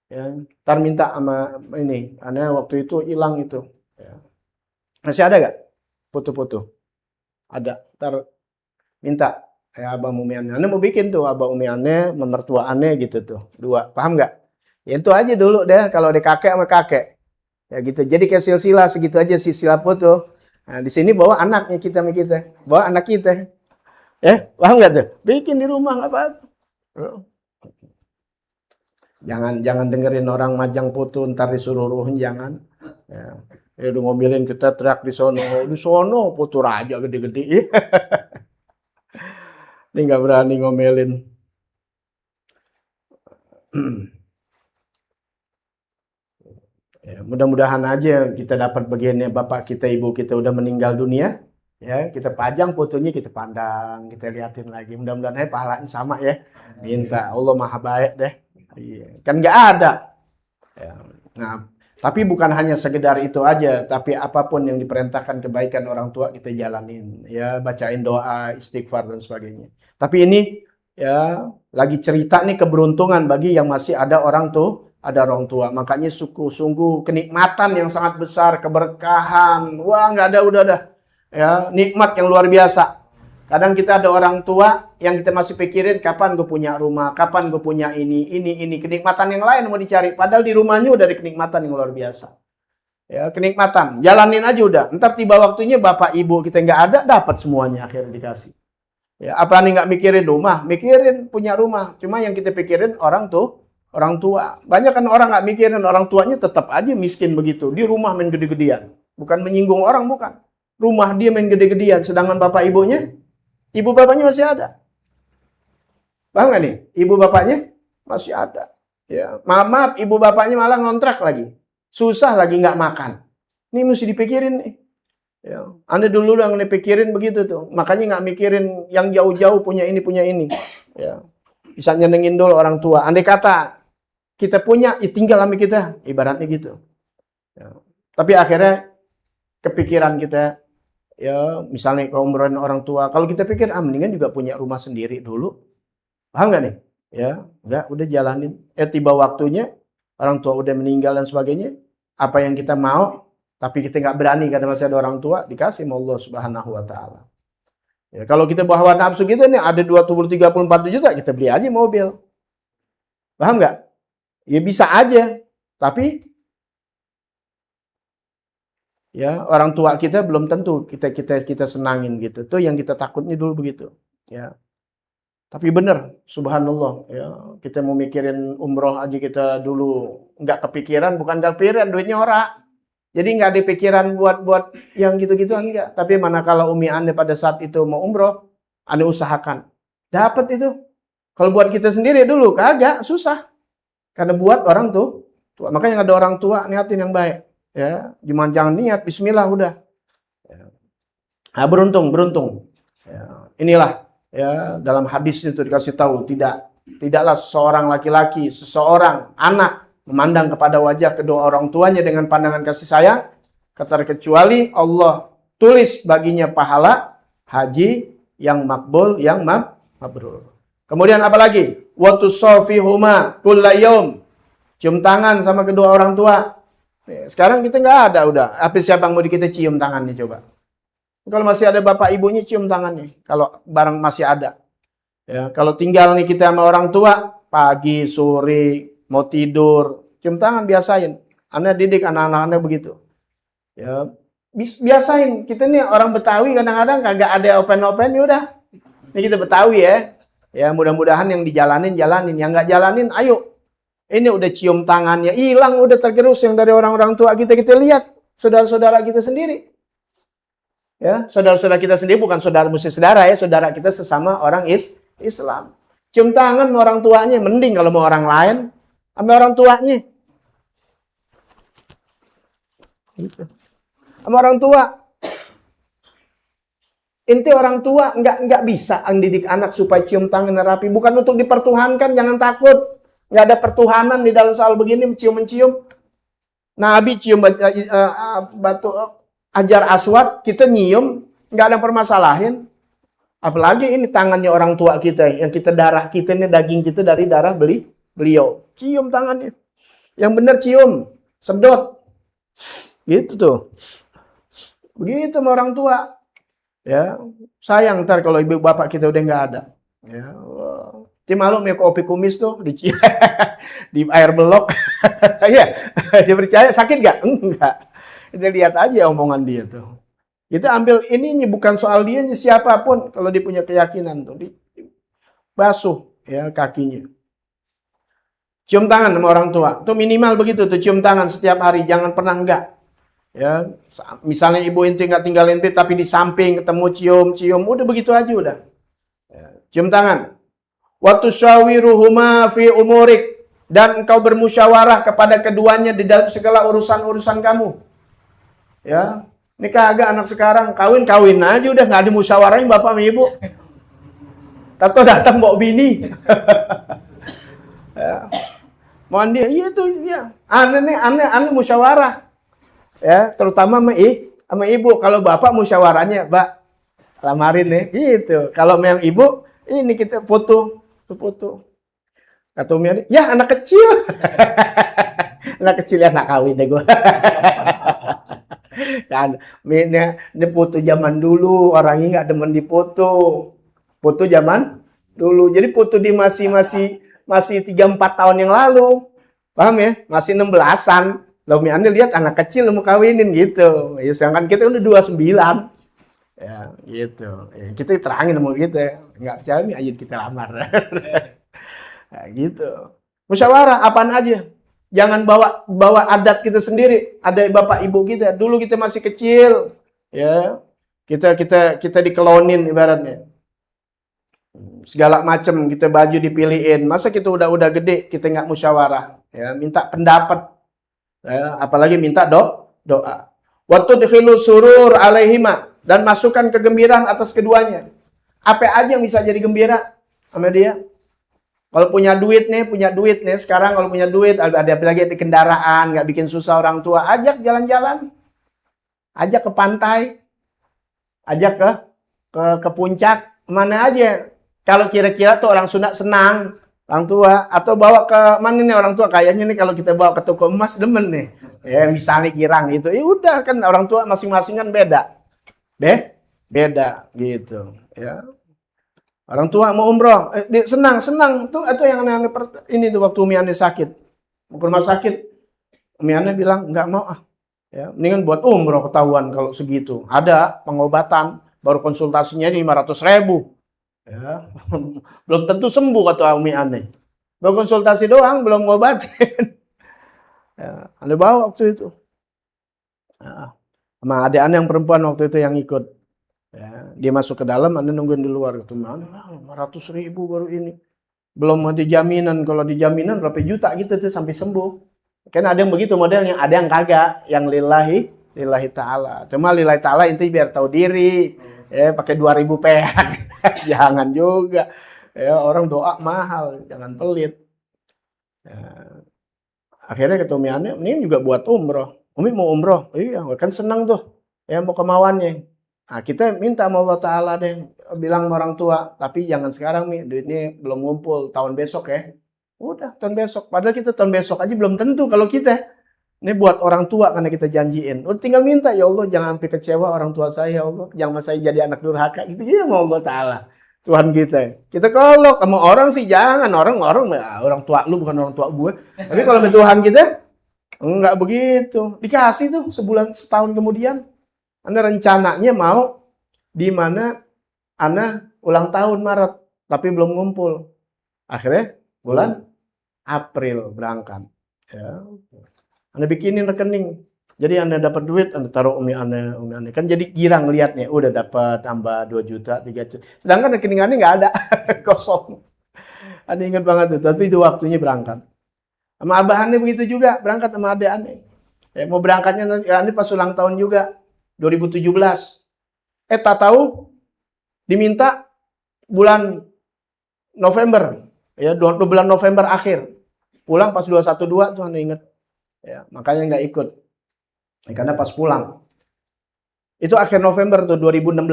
Speaker 1: Ya, ntar minta sama ini, aneh waktu itu hilang itu. Ya. Masih ada gak foto-foto? Ada, ntar minta. Ya, abah umi aneh. Aneh mau bikin tuh, abah umi aneh, mertua aneh gitu tuh. 2, paham gak? Ya itu aja dulu deh, kalau ada kakek sama kakek. Ya gitu, jadi kayak silsilah segitu aja, silsilah foto. Nah, di sini bawa anaknya kita sama kita. Bawa anak kita. Paham gak tuh? Bikin di rumah, gak apa-apa. Jangan dengerin orang majang foto, ntar disuruh ruhin, jangan. Ya. Udah ngomelin kita teriak di sono foto raja gede-gede. Ini nggak berani ngomelin. Ya, mudah-mudahan aja kita dapat bagiannya, bapak kita, ibu kita udah meninggal dunia. Ya, kita pajang fotonya, kita pandang, kita liatin lagi. Mudah-mudahan pahalanya sama ya. Minta Allah maha baik deh. Iya. Kan nggak ada. Ya. Nah, tapi bukan hanya sekedar itu aja, tapi apapun yang diperintahkan kebaikan orang tua kita jalanin. Ya, bacain doa, istighfar dan sebagainya. Tapi ini ya lagi cerita nih keberuntungan bagi yang masih ada orang tua. Makanya sungguh kenikmatan yang sangat besar, keberkahan. Wah, nggak ada, udah dah. Ya, nikmat yang luar biasa. Kadang kita ada orang tua yang kita masih pikirin kapan gue punya rumah, kapan gue punya ini. Kenikmatan yang lain mau dicari. Padahal di rumahnya udah ada kenikmatan yang luar biasa. Ya, kenikmatan. Jalanin aja udah. Ntar tiba waktunya bapak ibu kita nggak ada, dapat semuanya akhirnya dikasih. Ya, apa nih nggak mikirin rumah? Mikirin punya rumah. Cuma yang kita pikirin orang tua. Banyak kan orang nggak mikirin orang tuanya tetap aja miskin begitu. Di rumah main gede-gedean. Bukan menyinggung orang, bukan. Rumah dia main gede-gedean, sedangkan bapak ibunya, ibu bapaknya masih ada. Paham nggak nih? Ibu bapaknya masih ada. Ya, maaf, ibu bapaknya malah ngontrak lagi. Susah lagi nggak makan. Ini mesti dipikirin nih. Ya, Anda dulu yang dipikirin begitu tuh. Makanya nggak mikirin yang jauh-jauh punya ini. Ya. Bisa nyenengin dulu orang tua. Andai kata kita punya, ya tinggal sama kita. Ibaratnya gitu. Ya. Tapi akhirnya kepikiran kita, ya misalnya kalau umrohin orang tua, kalau kita pikir mendingan juga punya rumah sendiri dulu. Paham nggak nih? Ya, enggak, udah jalanin. Tiba waktunya orang tua udah meninggal dan sebagainya, apa yang kita mau, tapi kita nggak berani karena masih ada orang tua, dikasih sama Allah Subhanahu wa taala. Ya, kalau kita bawa nafsu kita nih ada 20, 30, 40 juta, kita beli aja mobil. Paham nggak? Ya bisa aja, tapi ya orang tua kita belum tentu kita senangin gitu. Tuh yang kita takutnya dulu begitu. Ya. Tapi benar, subhanallah, ya kita mau mikirin umroh aja kita dulu nggak kepikiran, bukan nggak kepikiran, duitnya ora. Jadi nggak ada pikiran buat yang gitu-gituan enggak. Tapi manakala umi ane pada saat itu mau umroh, ane usahakan dapat itu. Kalau buat kita sendiri dulu kagak, susah. Karena buat orang tua. Makanya ada orang tua niatin yang baik. Ya, jangan niat, bismillah udah. Ya. Nah, beruntung. Ya, inilah ya dalam hadis itu dikasih tahu tidaklah seseorang laki-laki, seseorang anak memandang kepada wajah kedua orang tuanya dengan pandangan kasih sayang, kecuali Allah tulis baginya pahala haji yang makbul, yang mabrur. Kemudian apa lagi? Wa tusafihuma kullayaum. Cium tangan sama kedua orang tua. Sekarang kita nggak ada udah. Apa siapa yang mau kita cium tangannya coba? Kalau masih ada bapak ibunya cium tangannya. Kalau barang masih ada. Ya, kalau tinggal nih kita sama orang tua, pagi, sore, mau tidur, cium tangan biasain. Anda didik anak-anak begitu. Ya, biasain. Kita nih orang Betawi kadang-kadang kagak ada open-open, ya udah. Ini kita Betawi ya. Ya mudah-mudahan yang jalanin. Yang nggak jalanin, ayo. Ini udah cium tangannya, hilang udah tergerus yang dari orang-orang tua kita lihat. Saudara-saudara kita sendiri. Ya, saudara-saudara kita sendiri bukan mesti saudara ya, saudara kita sesama orang Islam. Cium tangan sama orang tuanya, mending kalau mau orang lain sama orang tuanya. Gitu. Sama orang tua. Inti orang tua nggak bisa mendidik anak supaya cium tangan rapi. Bukan untuk dipertuhankan, jangan takut. Nggak ada pertuhanan di dalam soal begini, mencium-mencium. Nabi cium batu Hajar Aswad, kita nyium, nggak ada permasalahan. Apalagi ini tangannya orang tua kita, yang kita darah kita ini, daging kita dari darah beliau. Cium tangannya. Yang benar cium, sedot. Gitu tuh. Begitu sama orang tua. Ya, sayang ntar kalau ibu bapak kita udah nggak ada. Ya, ti malum ya kopi kumis tuh di di air belok. Ya, dia percaya sakit nggak? Enggak. Kita lihat aja omongan dia tuh. Kita ambil ini bukan soal dia, siapapun kalau dia punya keyakinan tuh, basuh ya kakinya. Cium tangan sama orang tua. Tuh minimal begitu tuh, cium tangan setiap hari, jangan pernah enggak. Ya, misalnya ibu inti nggak tinggalin inti tapi di samping ketemu cium, udah begitu aja udah. Ya, cium tangan. Wa tusyawiruhuma fi umurik, dan engkau bermusyawarah kepada keduanya di dalam segala urusan-urusan kamu. Ya, ini kagak anak sekarang kawin aja udah nggak dimusyawarahin bapak sama ibu. Tato datang bawa bini. Ya. Mohon dia, iya tuh ya. Aneh musyawarah. Ya, terutama sama ibu. Kalau bapak musyawarahnya, Mbak, lamarin nih, gitu. Kalau memang ibu, ini kita foto. Kata Umi, ya anak kecil. Anak kecil ya, anak kawin deh gue. Kan, ini foto zaman dulu, orangnya nggak demen di foto. Foto zaman dulu. Jadi foto di masih 3-4 tahun yang lalu. Paham ya? Masih 16-an. Lalu Anda lihat anak kecil mau kawinin gitu. Ya, sedangkan kita udah 29. Ya, gitu. Ya, kita terangin sama kita. Nggak percaya nih, ayo kita lamar. Nah, gitu. Musyawarah apaan aja. Jangan bawa adat kita sendiri. Ada bapak ibu kita. Dulu kita masih kecil. Ya. Kita dikelonin ibaratnya. Segala macam kita baju dipilihin. Masa kita udah gede kita nggak musyawarah. Ya, minta pendapat. Ya, apalagi minta doa. Waktu dikhilu surur alaihima, dan masukkan kegembiraan atas keduanya. Apa aja yang bisa jadi gembira sama dia? Kalau punya duit nih, sekarang kalau punya duit, ada lagi di kendaraan, nggak bikin susah orang tua, ajak jalan-jalan, ajak ke pantai, ajak ke puncak, mana aja. Kalau kira-kira tuh orang Sunda senang, orang tua, atau bawa ke mana nih orang tua, kayaknya nih kalau kita bawa ke toko emas demen nih, ya misalnya kirang itu, ya udah kan orang tua masing-masing kan beda, beda gitu, ya. Orang tua mau umroh, senang tuh, itu yang aneh ini tuh waktu Umi Ane sakit, mau ke rumah sakit, Umi Ane bilang nggak mau ya, mendingan buat umroh ketahuan kalau segitu, ada pengobatan, baru konsultasinya 500.000. Ya, belum tentu sembuh kata Umi Ane. Baru konsultasi doang, belum ngobatin. Ya, Ane bawa waktu itu. Nah, sama adik Ane yang perempuan waktu itu yang ikut. Ya, dia masuk ke dalam, Ane nungguin di luar. Kata Umi Ane, 500.000 baru ini. Belum ada jaminan, kalau di jaminan berapa juta gitu tuh sampai sembuh. Kan ada yang begitu modelnya, ada yang kagak, yang lillahi ta'ala. Cuma lillahi ta'ala itu biar tahu diri. Ya, pakai 2.000 perak. Jangan juga. Ya, orang doa mahal, jangan pelit. Ya. Akhirnya kata Umi Ane, mending juga buat umroh. Umi mau umroh? Iya, kan senang tuh. Ya, mau kemauannya. Nah, kita minta sama Allah Ta'ala deh. Bilang sama orang tua, tapi jangan sekarang nih, duitnya belum ngumpul. Tahun besok ya. Udah, tahun besok. Padahal kita tahun besok aja belum tentu kalau kita. Ini buat orang tua karena kita janjiin. Udah tinggal minta, ya Allah jangan sampai kecewa orang tua saya, ya Allah. Jangan saya jadi anak durhaka. Gitu ya sama Allah Ta'ala. Tuhan kita. Kita kalau sama orang sih jangan. Orang tua lu bukan orang tua gue. Tapi kalau sama Tuhan kita, enggak begitu. Dikasih tuh setahun kemudian. Anda rencananya mau di mana Anda ulang tahun Maret. Tapi belum ngumpul. Akhirnya bulan April berangkat. Ya. Anda bikinin rekening. Jadi Anda dapat duit, Anda taruh Umi Ane. Kan jadi girang liatnya. Udah dapat tambah 2 juta, 3 juta. Sedangkan rekening Anda nggak ada. Kosong. Anda ingat banget tuh. Tapi itu waktunya berangkat. Sama abah Ane begitu juga. Berangkat sama adik Ane. Ya, mau berangkatnya Ane pas ulang tahun juga. 2017. Tak tahu diminta bulan November, ya, bulan November akhir. Pulang pas 212 tuh Anda ingat. Ya, makanya nggak ikut. Ya, karena pas pulang. Itu akhir November tuh 2016.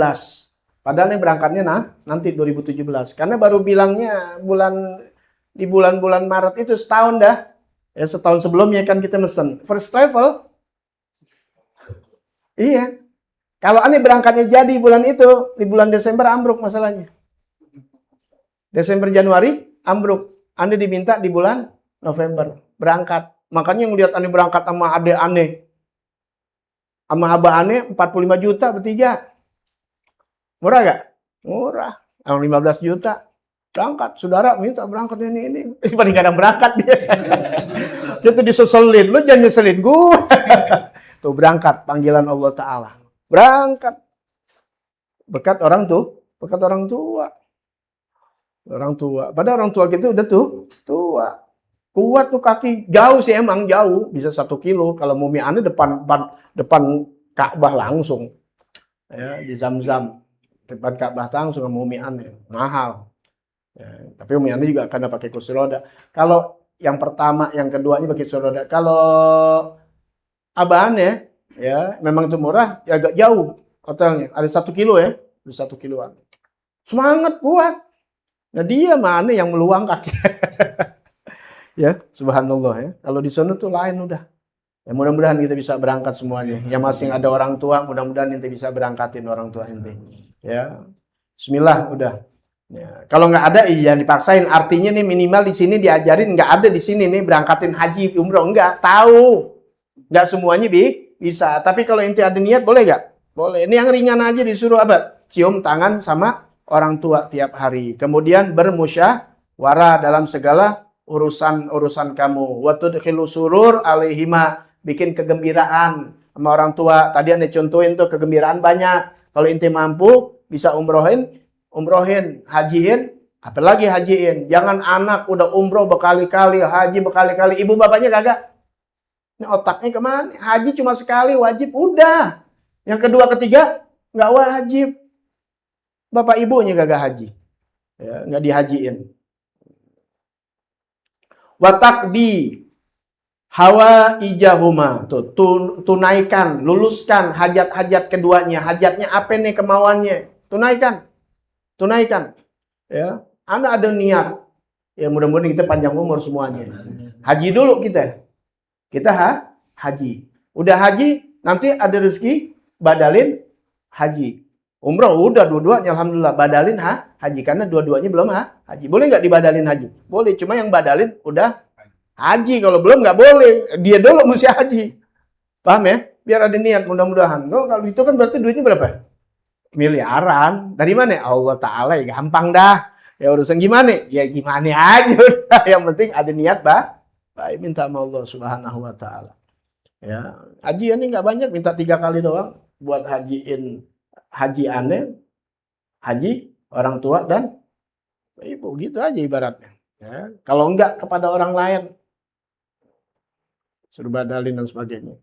Speaker 1: Padahal yang berangkatnya nanti 2017. Karena baru bilangnya di bulan-bulan Maret itu setahun dah. Ya, setahun sebelumnya kan kita mesen. First travel. Iya. Kalau aneh berangkatnya jadi bulan itu, di bulan Desember ambruk masalahnya. Desember Januari ambruk. Aneh diminta di bulan November berangkat. Makanya yang lihat aneh berangkat sama adek aneh, sama abah aneh 45 juta bertiga. Murah gak? Murah. 15 juta. Berangkat. Saudara minta berangkat ini. Paling kadang berangkat dia. Itu diseselin. Lu jangan nyeselin gue. Tuh berangkat. Panggilan Allah Ta'ala. Berangkat. Berkat orang tua. Orang tua. Padahal orang tua kita udah tua. Kuat tuh kaki. Jauh sih emang jauh. Bisa 1 kilo. Kalau Umi Ane depan Ka'bah langsung. Ya, di Zam-Zam. Depan Ka'bah langsung sama Umi Ane. Mahal. Ya, tapi Umi Ane juga karena pakai kursi roda. Kalau yang pertama, yang keduanya pakai kursi roda. Kalau Abah Ane, ya memang itu murah, ya agak jauh hotelnya. Ada 1 kilo ya. Ada 1 kiloan. Semangat kuat. Nah dia mana yang meluang kaki. Ya, subhanallah ya. Kalau di sana tuh lain udah. Ya mudah-mudahan kita bisa berangkat semuanya. Yang masing ada orang tua, mudah-mudahan ente bisa berangkatin orang tua ente. Ya. Bismillah udah. Ya. Kalau nggak ada iya dipaksain. Artinya nih minimal di sini diajarin, nggak ada di sini nih berangkatin haji umroh enggak. Tahu. Nggak semuanya bisa. Tapi kalau ente ada niat boleh nggak? Boleh. Ini yang ringan aja disuruh apa? Cium tangan sama orang tua tiap hari. Kemudian bermusyawarah dalam segala urusan kamu. Wa tudkhilu surur alaihima, bikin kegembiraan sama orang tua. Tadi Anda contohin tuh kegembiraan banyak. Kalau ente mampu bisa umrohin, hajiin, apalagi hajiin. Jangan anak udah umroh berkali-kali, haji berkali-kali, ibu bapaknya kagak. Ini otaknya kemana? Haji cuma sekali, wajib udah. Yang kedua, ketiga nggak wajib. Bapak ibunya kagak haji, ya, nggak dihajiin. Watakdi hawa ijahuma, tuh tunaikan, luluskan hajat-hajat keduanya. Hajatnya apa nih kemauannya? Tunaikan. Ya, Anda ada niat. Ya mudah-mudahan kita panjang umur semuanya. Haji dulu kita. Kita haji. Udah haji, nanti ada rezeki badalin haji. Umroh udah dua-duanya alhamdulillah badalin haji karena dua-duanya belum haji. Boleh nggak dibadalin haji? Boleh, cuma yang badalin udah haji. Kalau belum nggak boleh. Dia dulu mesti haji. Paham ya? Biar ada niat mudah-mudahan. Kalau itu kan berarti duitnya berapa? Miliaran. Dari mana? Allah Ta'ala ya gampang dah. Ya urusan gimana? Ya gimana aja udah. Yang penting ada niat baik minta sama Allah Subhanahu wa Ta'ala. Ya, haji ini nggak banyak, minta 3 kali doang buat hajiin haji aneh, haji orang tua dan ibu, gitu aja ibaratnya. Ya, kalau enggak kepada orang lain suruh badalin dan sebagainya.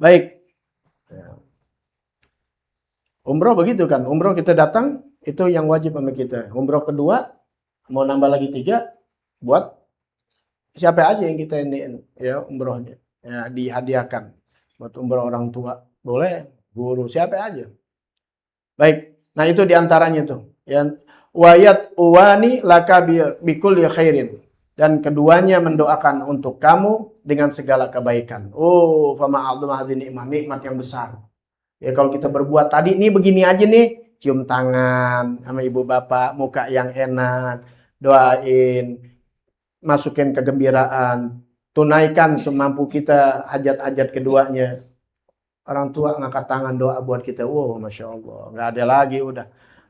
Speaker 1: Baik. Ya. Umroh begitu kan, umroh kita datang itu yang wajib sama kita. Umroh kedua mau nambah lagi 3 buat siapa aja yang kita ini ya umrohnya, ya dihadiahkan buat umroh orang tua. Boleh, guru, siapa aja. Baik, nah itu diantaranya tuh. Ya, wayat uwani laka bikulli khairin. Dan keduanya mendoakan untuk kamu dengan segala kebaikan. Oh, fama a'dhama hadhihi nikmat yang besar. Ya kalau kita berbuat tadi, nih begini aja nih. Cium tangan sama ibu bapak, muka yang enak. Doain, masukin kegembiraan. Tunaikan semampu kita hajat-hajat keduanya. Orang tua ngangkat tangan doa buat kita. Wow, Masya Allah. Nggak ada lagi udah.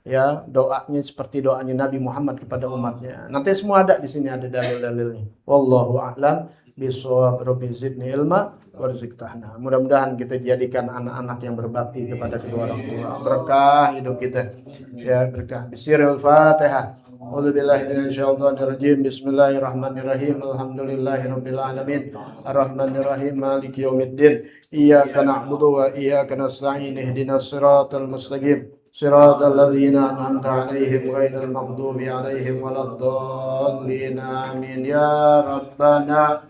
Speaker 1: Ya, doanya seperti doanya Nabi Muhammad kepada umatnya. Nanti semua ada di sini, ada dalil-dalilnya. Wallahu a'lam bishawab. Rabbi zidni ilma warzuqna. Mudah-mudahan kita jadikan anak-anak yang berbakti kepada kedua orang tua. Berkah hidup kita. Ya, berkah. Bismillahirrahmanirrahim. A'udzubillahi minasyaitonirrajim. Bismillahirrahmanirrahim. Alhamdulillahirabbil alamin. Arrahmanirrahim. Maliki yaumiddin. Iyyaka na'budu wa iyyaka nasta'in. Ihdinas siratal mustaqim. Siratal ladzina an'amta 'alaihim ghairil maghdubi 'alaihim waladdallin. Amin ya rabbana.